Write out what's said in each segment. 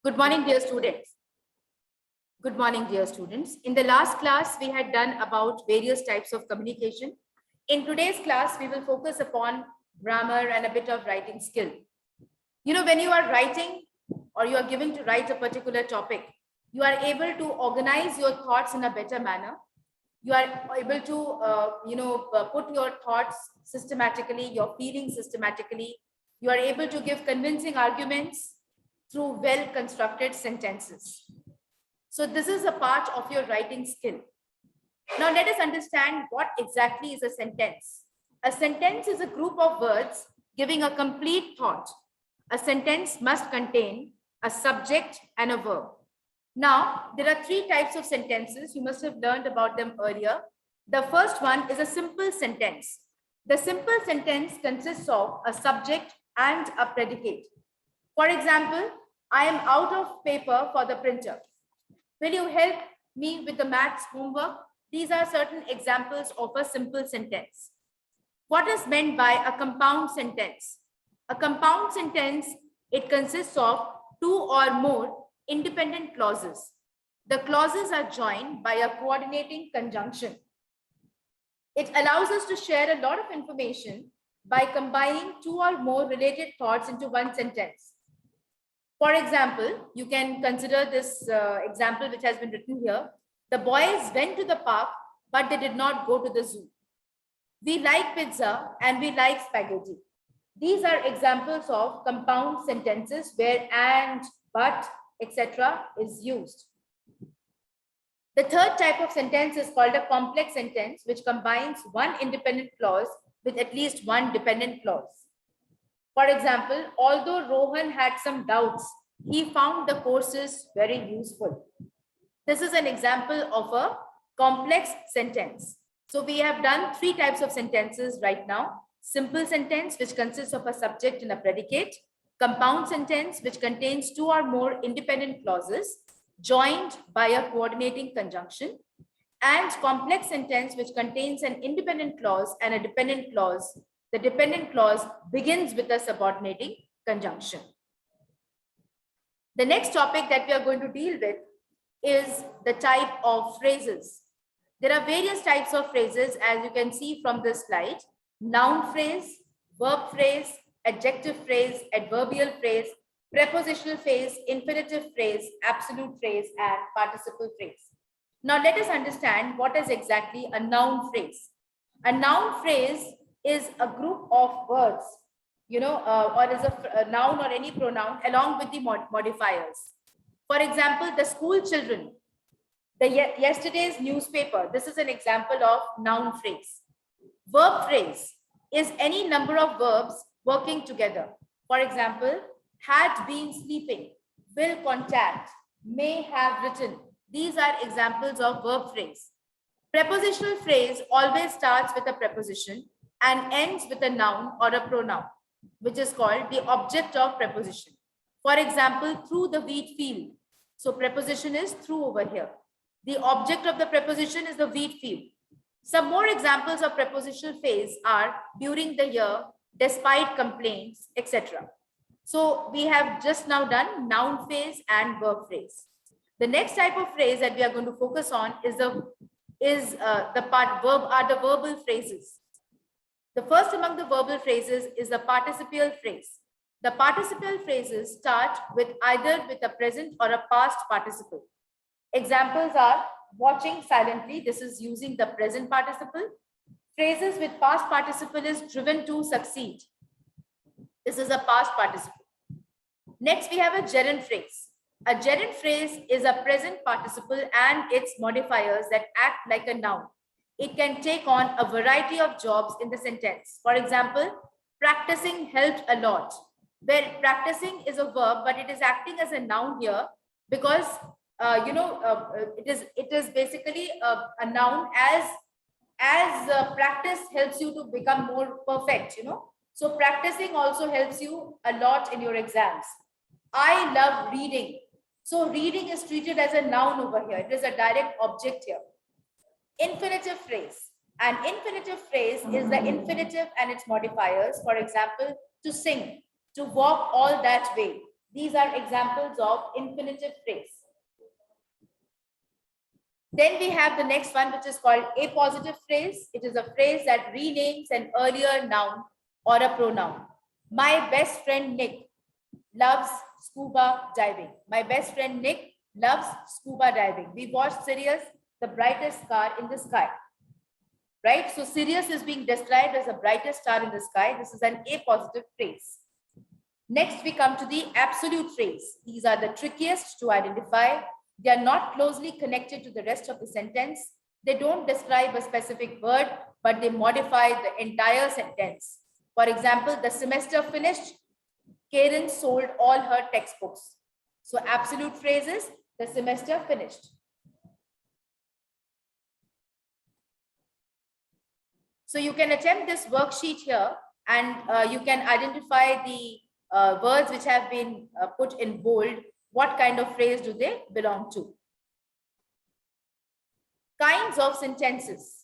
Good morning, dear students. Good morning, dear students. In the last class, we had done about various types of communication. In today's class, we will focus upon grammar and a bit of writing skill. You know, when you are writing or you are given to write a particular topic, you are able to organize your thoughts in a better manner. You are able to, put your thoughts systematically, your feelings systematically. You are able to give convincing arguments through well-constructed sentences. So this is a part of your writing skill. Now let us understand what exactly is a sentence. A sentence is a group of words giving a complete thought. A sentence must contain a subject and a verb. Now, there are three types of sentences. You must have learned about them earlier. The first one is a simple sentence. The simple sentence consists of a subject and a predicate. For example, I am out of paper for the printer. Will you help me with the maths homework? These are certain examples of a simple sentence. What is meant by a compound sentence? A compound sentence, it consists of two or more independent clauses. The clauses are joined by a coordinating conjunction. It allows us to share a lot of information by combining two or more related thoughts into one sentence. For example, you can consider this example which has been written here. The boys went to the park, but they did not go to the zoo. We like pizza and we like spaghetti. These are examples of compound sentences where and, but, etc. is used. The third type of sentence is called a complex sentence, which combines one independent clause with at least one dependent clause. For example, although Rohan had some doubts, he found the courses very useful. This is an example of a complex sentence. So we have done three types of sentences right now. Simple sentence, which consists of a subject and a predicate. Compound sentence, which contains two or more independent clauses joined by a coordinating conjunction. And complex sentence, which contains an independent clause and a dependent clause. The dependent clause begins with a subordinating conjunction. The next topic that we are going to deal with is the type of phrases. There are various types of phrases, as you can see from this slide. Noun phrase, verb phrase, adjective phrase, adverbial phrase, prepositional phrase, infinitive phrase, absolute phrase, and participle phrase. Now let us understand what is exactly a noun phrase. A noun phrase is a group of words, or is a noun or any pronoun along with the modifiers. For example, the school children, yesterday's newspaper. This is an example of noun phrase. Verb phrase is any number of verbs working together. For example, had been sleeping, will contact, may have written. These are examples of verb phrase. Prepositional phrase always starts with a preposition and ends with a noun or a pronoun, which is called the object of preposition. For example, through the wheat field. So preposition is through over here. The object of the preposition is the wheat field. Some more examples of prepositional phrase are during the year, despite complaints, etc. So we have just now done noun phrase and verb phrase. The next type of phrase that we are going to focus on is the verbal phrases. The first among the verbal phrases is the participial phrase. The participial phrases start with either with a present or a past participle. Examples are watching silently. This is using the present participle. Phrases with past participle is driven to succeed. This is a past participle. Next, we have a gerund phrase. A gerund phrase is a present participle and its modifiers that act like a noun. It can take on a variety of jobs in the sentence. For example, practicing helped a lot. Where practicing is a verb, but it is acting as a noun here because it is basically a noun as practice helps you to become more perfect. So practicing also helps you a lot in your exams. I love reading. So reading is treated as a noun over here. It is a direct object here. Infinitive phrase. An infinitive phrase is the infinitive and its modifiers. For example, to sing, to walk all that way. These are examples of infinitive phrase. Then we have the next one, which is called appositive phrase. It is a phrase that renames an earlier noun or a pronoun. My best friend Nick loves scuba diving. My best friend Nick loves scuba diving. We watched Sirius, the brightest star in the sky. Right? So Sirius is being described as the brightest star in the sky. This is an appositive phrase. Next, we come to the absolute phrase. These are the trickiest to identify. They are not closely connected to the rest of the sentence. They don't describe a specific word, but they modify the entire sentence. For example, the semester finished, Karen sold all her textbooks. So absolute phrase is the semester finished. So you can attempt this worksheet here, and you can identify the words which have been put in bold. What kind of phrase do they belong to? Kinds of sentences.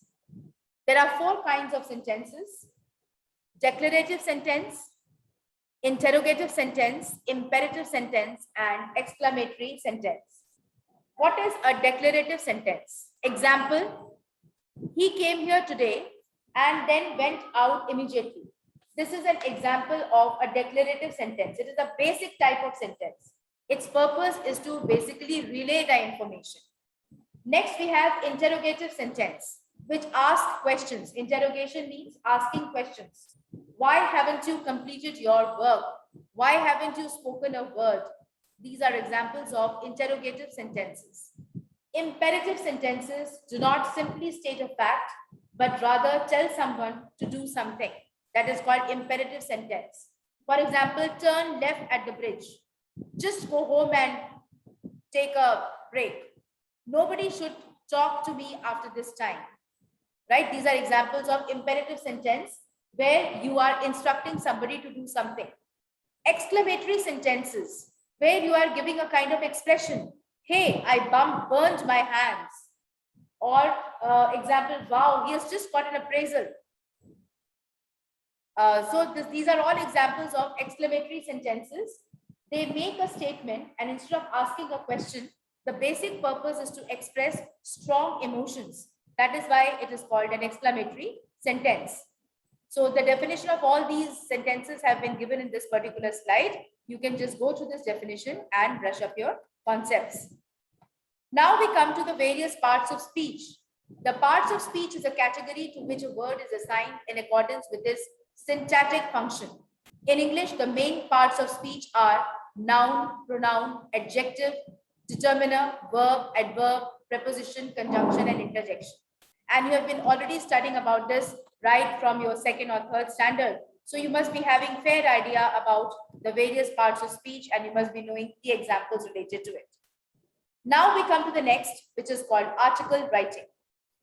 There are 4 kinds of sentences: declarative sentence, interrogative sentence, imperative sentence, and exclamatory sentence. What is a declarative sentence? Example, he came here today and then went out immediately. This is an example of a declarative sentence. It is a basic type of sentence. Its purpose is to basically relay the information. Next, we have interrogative sentence, which asks questions. Interrogation means asking questions. Why haven't you completed your work? Why haven't you spoken a word? These are examples of interrogative sentences. Imperative sentences do not simply state a fact, but rather tell someone to do something. That is called imperative sentence. For example, turn left at the bridge. Just go home and take a break. Nobody should talk to me after this time. Right? These are examples of imperative sentence where you are instructing somebody to do something. Exclamatory sentences where you are giving a kind of expression. Hey, I burned my hands. Or example, wow, he has just got an appraisal. These are all examples of exclamatory sentences. They make a statement, and instead of asking a question, the basic purpose is to express strong emotions. That is why it is called an exclamatory sentence. So the definition of all these sentences have been given in this particular slide. You can just go through this definition and brush up your concepts. Now we come to the various parts of speech. The parts of speech is a category to which a word is assigned in accordance with its syntactic function. In English, the main parts of speech are noun, pronoun, adjective, determiner, verb, adverb, preposition, conjunction, and interjection. And you have been already studying about this right from your 2nd or 3rd standard. So you must be having fair idea about the various parts of speech, and you must be knowing the examples related to it. Now we come to the next, which is called article writing.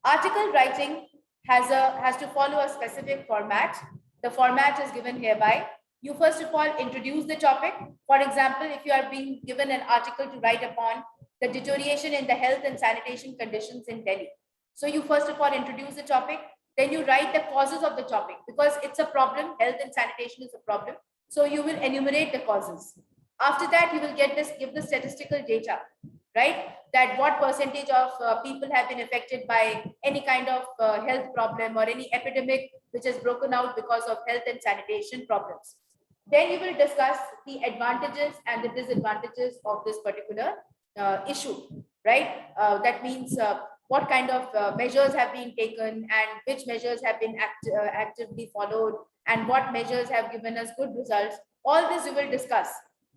Article writing has to follow a specific format. The format is given hereby. You first of all introduce the topic. For example, if you are being given an article to write upon the deterioration in the health and sanitation conditions in Delhi. So you first of all introduce the topic, then you write the causes of the topic because it's a problem. Health and sanitation is a problem. So you will enumerate the causes. After that, you will give the statistical data, right? That what percentage of people have been affected by any kind of health problem or any epidemic which has broken out because of health and sanitation problems. Then you will discuss the advantages and the disadvantages of this particular issue, right? That means what kind of measures have been taken and which measures have been actively followed and what measures have given us good results. All this you will discuss.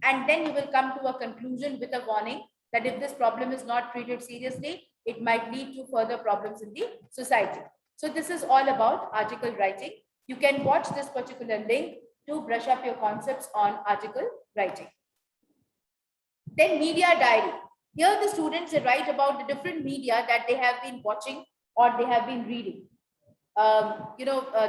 And then you will come to a conclusion with a warning that if this problem is not treated seriously, it might lead to further problems in the society. So this is all about article writing. You can watch this particular link to brush up your concepts on article writing. Then media diary. Here the students write about the different media that they have been watching or they have been reading.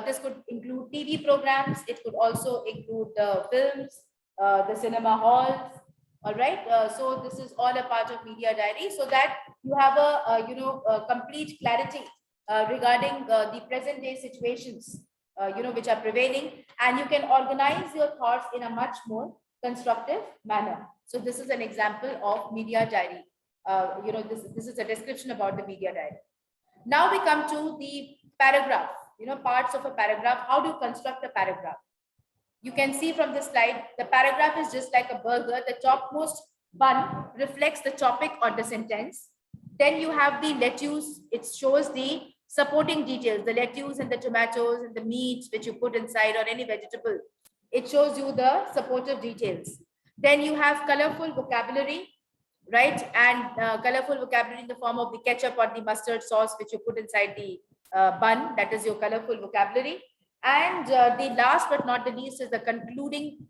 This could include TV programs. It could also include the films, the cinema halls. All right. So this is all a part of media diary, so that you have a complete clarity regarding the present day situations, which are prevailing, and you can organize your thoughts in a much more constructive manner. So this is an example of media diary. This is a description about the media diary. Now we come to the paragraph, parts of a paragraph. How do you construct a paragraph? You can see from this slide, the paragraph is just like a burger. The topmost bun reflects the topic or the sentence. Then you have the lettuce. It shows the supporting details, the lettuce and the tomatoes and the meat which you put inside or any vegetable. It shows you the supportive details. Then you have colorful vocabulary, right? And colorful vocabulary in the form of the ketchup or the mustard sauce which you put inside the bun. That is your colorful vocabulary. And the last but not the least is the concluding,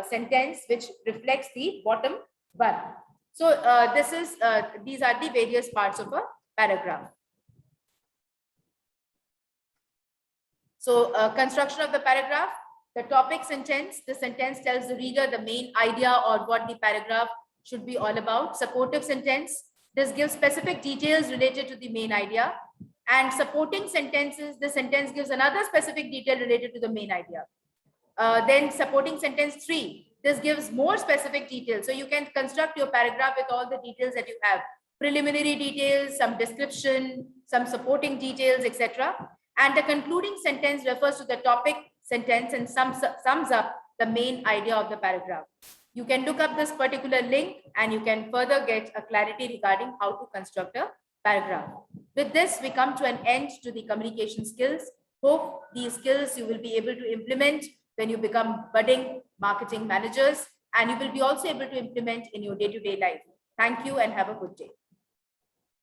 sentence which reflects the bottom bun. So these are the various parts of a paragraph. So construction of the paragraph, the topic sentence, the sentence tells the reader the main idea or what the paragraph should be all about. Supportive sentence, this gives specific details related to the main idea. And supporting sentences, the sentence gives another specific detail related to the main idea. Then supporting sentence 3, this gives more specific details. So you can construct your paragraph with all the details that you have. Preliminary details, some description, some supporting details, etc. And the concluding sentence refers to the topic sentence and sums up the main idea of the paragraph. You can look up this particular link and you can further get a clarity regarding how to construct a paragraph. With this, we come to an end to the communication skills. Hope these skills you will be able to implement when you become budding marketing managers, and you will be also able to implement in your day-to-day life. Thank you and have a good day.